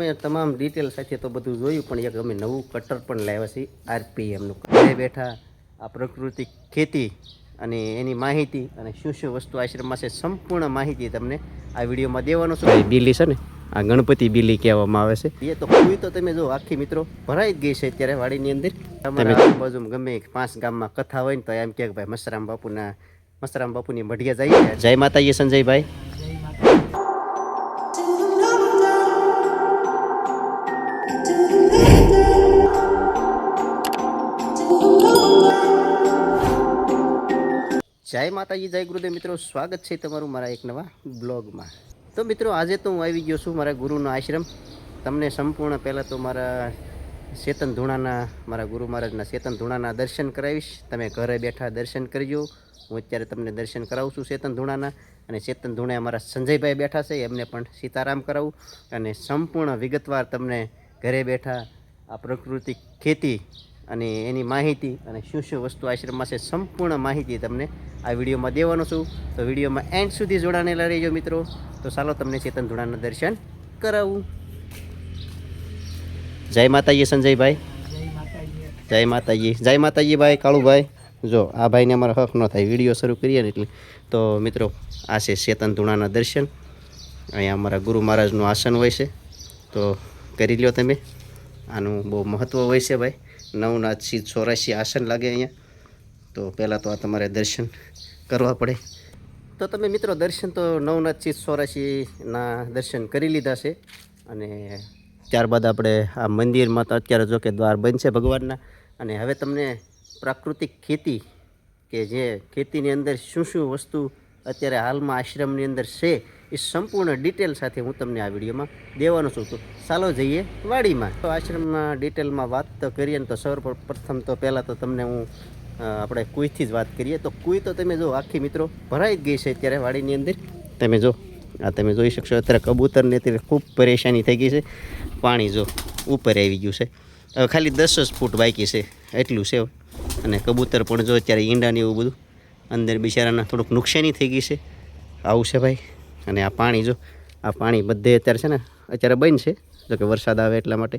મેં તમામ ડિટેલ સાથે તો બધું જોયું, પણ એક અમે નવું કટર પણ લાવ્યા છીએ આરપીએમનું. ઘરે બેઠા આ પ્રાકૃતિક ખેતી અને એની માહિતી અને શું શું વસ્તુ આશ્રમમાં છે સંપૂર્ણ માહિતી તમને આ વિડીયોમાં દેવાનો છું. બિલી છે ને, આ ગણપતિ બિલી કહેવામાં આવે છે. એ તો કોઈ તો તમે જો આખી મિત્રો ભરાઈ જ ગઈ છે અત્યારે વાડીની અંદર. તમારા આજુબાજુ ગમે 5 ગામમાં કથા હોય ને તો એમ કે ભાઈ મસરામ બાપુની મઢિયા જઈએ. જય માતાજી સંજયભાઈ. જય માતાજી, જય ગુરુદેવ. મિત્રો સ્વાગત છે તમારું મારા એક નવા બ્લોગમાં. તો મિત્રો આજે તો હું આવી ગયો છું મારા ગુરુનો આશ્રમ. તમને સંપૂર્ણ પહેલાં તો મારા ચેતન ધૂણાના, મારા ગુરુ મહારાજના ચેતન ધૂણાના દર્શન કરાવીશ. તમે ઘરે બેઠા દર્શન કરજો. હું અત્યારે તમને દર્શન કરાવું છું ચેતન ધૂણાના. અને ચેતન ધૂણા અમારા સંજયભાઈ બેઠા છે, એમને પણ સીતારામ કરાવું. અને સંપૂર્ણ વિગતવાર તમને ઘરે બેઠા આ પ્રાકૃતિક ખેતી અને એની માહિતી અને શું શું વસ્તુ આશ્રમમાં છે સંપૂર્ણ માહિતી તમને આ વિડીયોમાં દેવાનો છું. તો વિડીયોમાં એન્ડ સુધી જોડાણેલા રહેજો મિત્રો. તો ચાલો તમને ચેતન ધૂણાના દર્શન કરાવું. જય માતાજી સંજયભાઈ. જય માતાજી. જય માતાજી ભાઈ કાળુભાઈ. જો આ ભાઈને અમારા હક ન થાય વિડીયો શરૂ કરીએ ને એટલે. તો મિત્રો આ છે ચેતન ધૂણાના દર્શન. અહીંયા અમારા ગુરુ મહારાજનું આસન હોય છે, તો કરી લ્યો તમે. આનું બહુ મહત્ત્વ હોય છે ભાઈ. નવનાથ સિદ્ધ 84 આસન લાગે અહીંયા. તો પહેલાં તો આ તમારે દર્શન કરવા પડે. તો તમે મિત્રો દર્શન તો નવનાથ સિદ્ધ 84ના દર્શન કરી લીધા છે. અને ત્યારબાદ આપણે આ મંદિરમાં તો અત્યારે જો કે દ્વાર બંધ છે ભગવાનના. અને હવે તમને પ્રાકૃતિક ખેતી કે જે ખેતીની અંદર શું શું વસ્તુ અત્યારે હાલમાં આશ્રમની અંદર છે એ સંપૂર્ણ ડિટેલ સાથે હું તમને આ વિડીયોમાં દેવાનો છું. તો ચાલો જઈએ વાડીમાં. તો આશ્રમમાં ડિટેલમાં વાત તો કરીએ ને તો સૌપ્રથમ તો પહેલાં તો તમને હું આપણે કુઈથી જ વાત કરીએ. તો કુઈ તો તમે જો આખી મિત્રો ભરાઈ જ ગઈ છે અત્યારે વાડીની અંદર. તમે જો આ તમે જોઈ શકશો અત્યારે કબૂતરને અત્યારે ખૂબ પરેશાની થઈ ગઈ છે. પાણી જો ઉપર આવી ગયું છે. હવે ખાલી 10 જ ફૂટ બાકી છે એટલું છે. અને કબૂતર પણ જો અત્યારે ઈંડાને એવું બધું અંદર બિચારાના થોડુંક નુકસાની થઈ ગઈ છે. આવું છે ભાઈ. અને આ પાણી જો આ પાણી બધે અત્યારે છે ને અત્યારે બંધ છે, જો કે વરસાદ આવે એટલા માટે.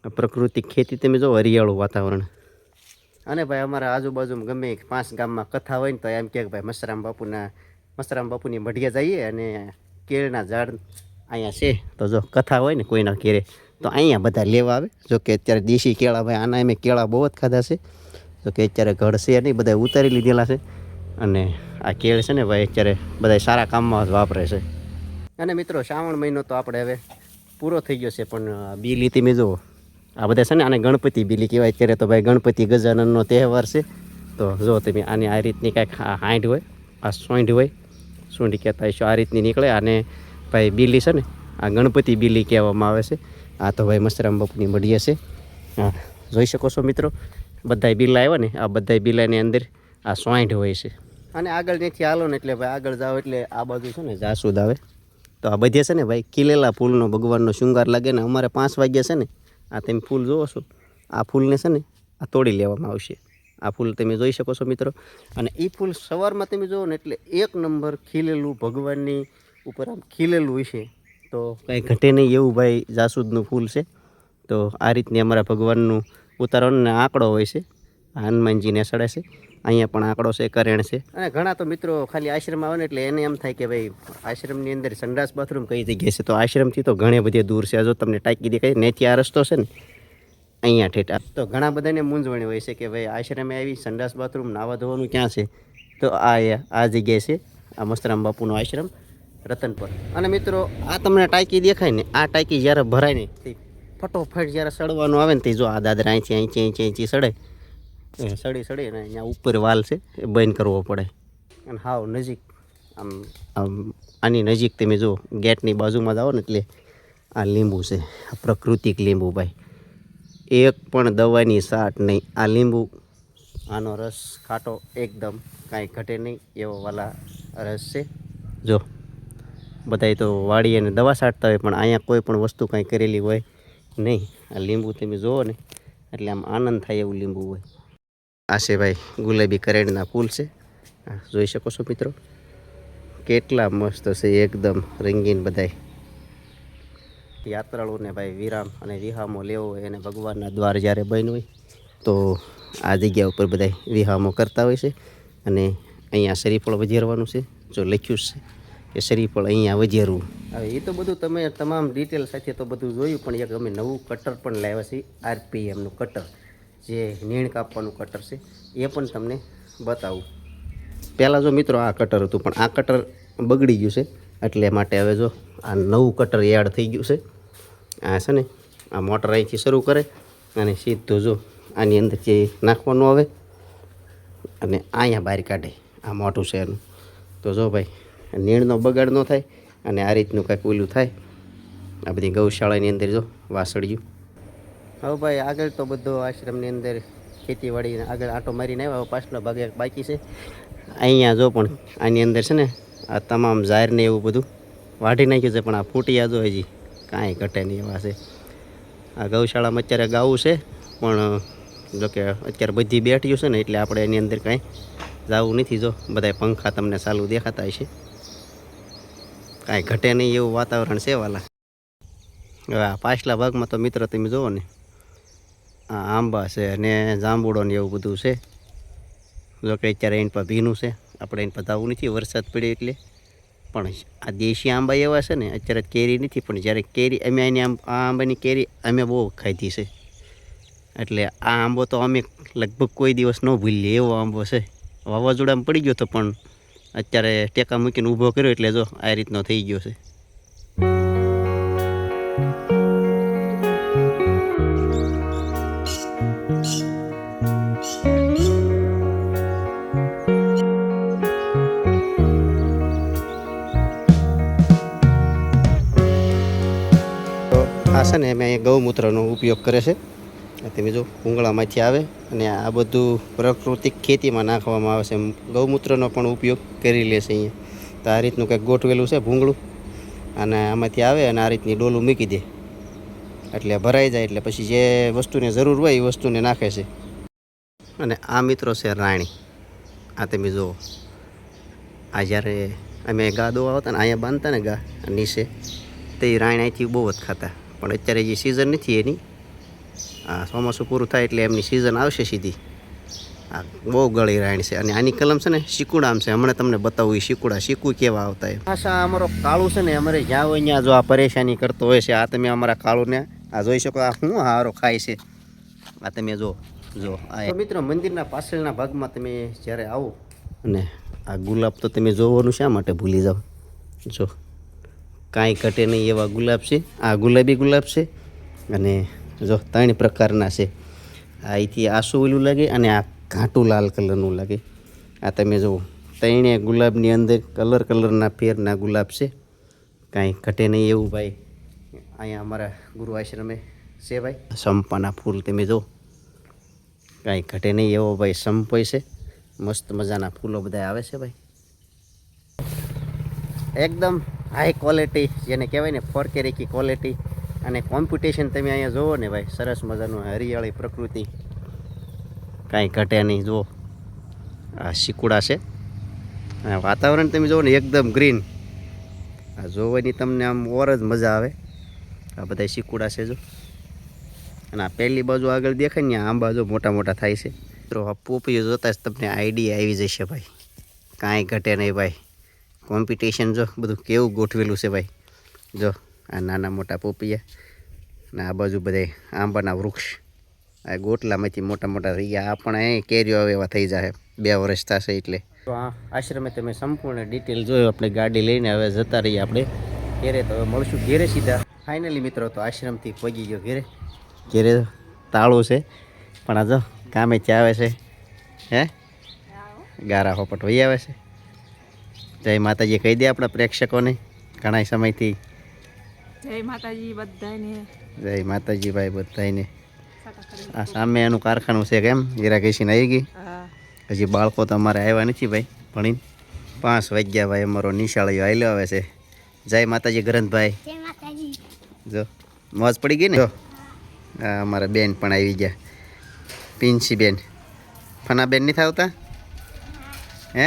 આ પ્રાકૃતિક ખેતી તમે જો હરિયાળું વાતાવરણ. અને ભાઈ અમારા આજુબાજુમાં ગમે 5 ગામમાં કથા હોય ને તો એમ કે ભાઈ મસરામ બાપુની મઢિયા જઈએ. અને કેળના ઝાડ અહીંયા છે, તો જો કથા હોય ને કોઈના ઘેરે તો અહીંયા બધા લેવા આવે. જો કે અત્યારે દેશી કેળા ભાઈ આના અમે કેળા બહુ જ ખાધા છે. જો કે અત્યારે ઘડશે નહીં, બધા ઉતારી લીધેલા છે. અને આ કેળ છે ને ભાઈ અત્યારે બધા સારા કામમાં જ વાપરે છે. અને મિત્રો શ્રાવણ મહિનો તો આપણે હવે પૂરો થઈ ગયો છે, પણ બીલી તમે જુઓ આ બધા છે ને આને ગણપતિ બીલી કહેવાય. અત્યારે તો ભાઈ ગણપતિ ગજાનનનો તહેવાર છે. તો જો તમે આની આ રીતની કાંઈક હાંડ હોય, આ સોંઢ હોય, સૂંઢ કહેતા હશો, આ રીતની નીકળે. અને ભાઈ બીલી છે ને આ ગણપતિ બીલી કહેવામાં આવે છે. આ તો ભાઈ મસરામ બાપુની મઢિયા છે. હા જોઈ શકો છો મિત્રો, બધાય બીલા આવ્યા ને, આ બધાય બીલાની અંદર આ સોંઢ હોય છે. અને આગળ ત્યાંથી હાલો ને એટલે ભાઈ આગળ જાઓ એટલે આ બાજુ છે ને જાસૂદ આવે. તો આ બધે છે ને ભાઈ ખીલેલા ફૂલનો ભગવાનનો શૃંગાર લાગે ને. અમારે 5 વાગ્યા છે ને આ તમે ફૂલ જુઓ છો, આ ફૂલને છે ને આ તોડી લેવામાં આવશે. આ ફૂલ તમે જોઈ શકો છો મિત્રો. અને એ ફૂલ સવારમાં તમે જુઓ ને એટલે 1 નંબર ખીલેલું ભગવાનની ઉપર આમ ખીલેલું હોય છે. તો કંઈ ઘટે નહીં એવું ભાઈ જાસૂદનું ફૂલ છે. તો આ રીતની અમારા ભગવાનનું ઉતારવાનો આંકડો હોય છે. હનુમાનજીને સડે છે. અહીંયા પણ આંકડો છે, કરેણ છે. અને ઘણા તો મિત્રો ખાલી આશ્રમ આવે ને એટલે એને એમ થાય કે ભાઈ આશ્રમની અંદર સંડાસ બાથરૂમ કઈ જગ્યાએ છે. તો આશ્રમથી તો ઘણી બધી દૂર છે. જો તમને ટાંકી દેખાય નેથી આ રસ્તો છે ને અહીંયા ઠેઠા. તો ઘણા બધાને મૂંઝવણ હોય છે કે ભાઈ આશ્રમે આવી સંડાસ બાથરૂમ નાવા ધોવાનું ક્યાં છે. તો આ જગ્યાએ છે, આ મસરામ બાપુનો આશ્રમ રતનપર. અને મિત્રો આ તમને ટાંકી દેખાય ને, આ ટાંકી જ્યારે ભરાય ને તે ફટોફટ જ્યારે સડવાનું આવે ને તે જો આ દાદરા અહીંથી સડે. સડી ને અહીંયા ઉપર વાલ છે એ બંધ કરવો પડે. અને હાવ નજીક આમ આની નજીક તમે જો ગેટની બાજુમાં જાઓ ને એટલે આ લીંબુ છે, આ પ્રાકૃતિક લીંબુ ભાઈ. એક પણ દવાની સાટ નહીં. આ લીંબુ, આનો રસ ખાટો એકદમ, કાંઈ ઘટે નહીં એવો વાલા રસ છે. જો બધાય તો વાળી અને દવા છાંટતા હોય, પણ અહીંયા કોઈ પણ વસ્તુ કાંઈ કરેલી હોય નહીં. આ લીંબુ તમે જુઓ ને એટલે આમ આનંદ થાય એવું લીંબુ હોય. આ છે ભાઈ ગુલાબી કરેણના ફૂલ છે. જોઈ શકો છો મિત્રો કેટલા મસ્ત છે, એકદમ રંગીન બધાય. યાત્રાળુને ભાઈ વિરામ અને વિહામો લેવો હોય એને ભગવાનના દ્વાર જ્યારે બન્યું હોય તો આ જગ્યા ઉપર બધા વિહામો કરતા હોય છે. અને અહીંયા શરીફળ વધેરવાનું છે, જો લખ્યું છે કે શરીફળ અહીંયા વધેરવું. હવે એ તો બધું તમે તમામ ડિટેલ સાથે તો બધું જોયું, પણ એક અમે નવું કટર પણ લાવ્યા છીએ, RPMનું કટર, જે નીણ કાપવાનું કટર છે, એ પણ તમને બતાવું. પહેલાં જો મિત્રો આ કટર હતું, પણ આ કટર બગડી ગયું છે, એટલે માટે હવે જો આ નવું કટર એડ થઈ ગયું છે. આ છે ને આ મોટર અહીંથી શરૂ કરે અને સીધું જો આની અંદરથી નાખવાનું આવે અને અહીંયા બહાર કાઢે. આ મોટું છે એનું. તો જો ભાઈ નીણનો બગાડ ન થાય અને આ રીતનું કાંઈક ઓલું થાય. આ બધી ગૌશાળાની અંદર જો વાસળિયું. હવે ભાઈ આગળ તો બધો આશ્રમની અંદર ખેતીવાડી આગળ આંટો મારીને આવ્યા. હવે પાછળનો ભાગ એક બાકી છે. અહીંયા જો પણ આની અંદર છે ને આ તમામ ઝાડને એવું બધું વાઢી નાખ્યું છે, પણ આ ફૂટિયા જો હજી કાંઈ ઘટે નહીં એવા છે. આ ગૌશાળામાં અત્યારે ગાવું છે, પણ જોકે અત્યારે બધી બેઠ્યું છે ને એટલે આપણે એની અંદર કાંઈ જવું નથી. જો બધા પંખા તમને ચાલુ દેખાતા હશે. કાંઈ ઘટે નહીં એવું વાતાવરણ છે વાલા. હવે આ પાછલા ભાગમાં તો મિત્રો તમે જુઓ ને આ આંબા છે અને જાંબુડો ને એવું બધું છે. જોકે અત્યારે એની પર ભીનું છે, આપણે એની પર જવું નથી વરસાદ પડ્યો એટલે. પણ આ દેશી આંબા એવા છે ને, અત્યારે કેરી નથી, પણ જ્યારે કેરી અમે એની આ આંબાની કેરી અમે બહુ ખાધી છે. એટલે આ આંબો તો અમે લગભગ કોઈ દિવસ ન ભૂલીએ એવો આંબો છે. વાવાઝોડામાં પડી ગયો તો પણ અત્યારે ટેકા મૂકીને ઊભો કર્યો એટલે જો આ રીતનો થઈ ગયો છે. આ છે ને અમે અહીંયા ગૌમૂત્રનો ઉપયોગ કરે છે. તમે જો ભૂંગળામાંથી આવે અને આ બધું પ્રાકૃતિક ખેતીમાં નાખવામાં આવે છે. ગૌમૂત્રનો પણ ઉપયોગ કરી લે છે અહીંયા. તો આ રીતનું કંઈક ગોઠવેલું છે ભૂંગળું, અને આમાંથી આવે અને આ રીતની ડોલું મૂકી દે એટલે ભરાઈ જાય. એટલે પછી જે વસ્તુને જરૂર હોય એ વસ્તુને નાખે છે. અને આ મિત્રો છે રાણી. આ તમે જુઓ, આ જ્યારે અમે ગા દોવા આવતા ને અહીંયા બાંધતા ને ગા નીચે, તો એ રાણી અહીંથી બહુ જ ખાતા. પણ અત્યારે જે સિઝન નથી એની, આ ચોમાસું પૂરું થાય એટલે એમની સિઝન આવશે સીધી. આ બહુ ગળી રાણી છે. અને આની કલમ છે ને શીકુડામ છે. હમણાં તમને બતાવું એ શીકુ કેવા આવતા એમ. આ અમારો કાળું છે ને, અમારે જ્યાં હોય ત્યાં જો આ પરેશાની કરતો હોય છે. આ તમે અમારા કાળુને આ જોઈ શકો, આ શું હારો ખાય છે. આ તમે જો આ મિત્રો મંદિરના પાછળના ભાગમાં તમે જ્યારે આવો અને આ ગુલાબ તો તમે જોવાનું શા માટે ભૂલી જાઓ. જો કાંઈ ઘટે નહીં એવા ગુલાબ છે. આ ગુલાબી ગુલાબ છે અને જો 3 પ્રકારના છે. આ અહીંથી આસુ ઓલું લાગે અને આ ઘાટું લાલ કલરનું લાગે. આ તમે જુઓ 3 ગુલાબની અંદર કલરના ફેરના ગુલાબ છે. કાંઈ ઘટે નહીં એવું ભાઈ અહીંયા અમારા ગુરુ આશ્રમે છે ભાઈ. સંપાના ફૂલ તમે જુઓ, કાંઈ ઘટે નહીં એવો ભાઈ સંપ હોય છે. મસ્ત મજાના ફૂલો બધા આવે છે ભાઈ. એકદમ હાઈ ક્વોલિટી, જેને કહેવાય ને 4K રેકી ક્વોલિટી અને કોમ્પિટિશન તમે અહીંયા જુઓ ને ભાઈ. સરસ મજાનું હરિયાળી પ્રકૃતિ, કાંઈ ઘટે નહીં. જુઓ આ શીકુડા છે. વાતાવરણ તમે જુઓ ને એકદમ ગ્રીન. આ જોવાની તમને આમ ઓર જ મજા આવે. આ બધા શીકુડા છે જો. અને આ પહેલી બાજુ આગળ દેખાય ને આંબા જો મોટા મોટા થાય છે. મિત્રો આ પોપીઓ જોતા જ તમને આઈડિયા આવી જશે ભાઈ. કાંઈ ઘટે નહીં ભાઈ. કોમ્પિટિશન જો બધું કેવું ગોઠવેલું છે ભાઈ. જો આ નાના મોટા પોપિયા ને આ બાજુ બધા આંબાના વૃક્ષ. આ ગોટલામાંથી મોટા મોટા થઈ ગયા. આ પણ અહીં કેરીઓ એવા થઈ જાય 2 વર્ષ થશે એટલે. તો આ આશ્રમે તમે સંપૂર્ણ ડિટેલ જોયો. આપણે ગાડી લઈને હવે જતા રહીએ આપણે ઘેરે. તો હવે મળશું ઘેરે સીધા. ફાઇનલી મિત્રો તો આશ્રમથી પહોંચી ગયો ઘેરે. ઘેરે તાળું છે પણ આ જો કામેથી આવે છે. હે ગારા હોપટ વહી આવે છે. જય માતાજી કહી દે આપણા પ્રેક્ષકોને. ઘણા સમયથી જય માતાજી બધાને. જય માતાજી ભાઈ બધાને. આ સામે એનું કારખાનું છે કેમ હીરાકેશીને આવી ગઈ. હજી બાળકો તો અમારે આવ્યા નથી ભાઈ ભણીને. 5 વાગ્યા ભાઈ. અમારો નિશાળીઓ આવેલો આવે છે. જય માતાજી ગ્રંથભાઈ. જો મોજ પડી ગઈ ને. જો અમારા બેન પણ આવી ગયા. પિંસી બેન. ફના બેન નથી આવતા હે.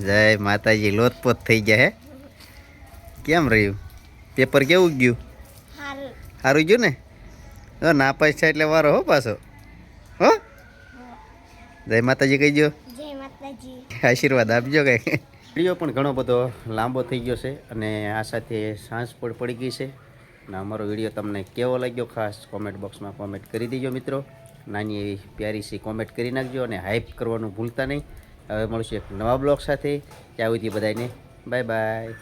જય માતાજી. લોતપોત થઈ ગયા હે. કેમ રહ્યું પેપર? કેવું ગયું? સારું ગયું ને ના પૈસા એટલે વારો હો પાછો હો જય માતાજી કહી દો જય માતાજી. આશીર્વાદ આપજો કંઈ વિડીયો પણ ઘણો બધો લાંબો થઈ ગયો છે અને આ સાથે સાંજ પણ પડી ગઈ છે અને અમારો વિડીયો તમને કેવો લાગ્યો ખાસ કોમેન્ટ બોક્સમાં કોમેન્ટ કરી દેજો મિત્રો નાની એવી પ્યારી સી કોમેન્ટ કરી નાખજો અને હાઇપ કરવાનું ભૂલતા નહીં હવે મળશું એક નવા બ્લોગ સાથે ત્યાં સુધી બધાને બાય બાય.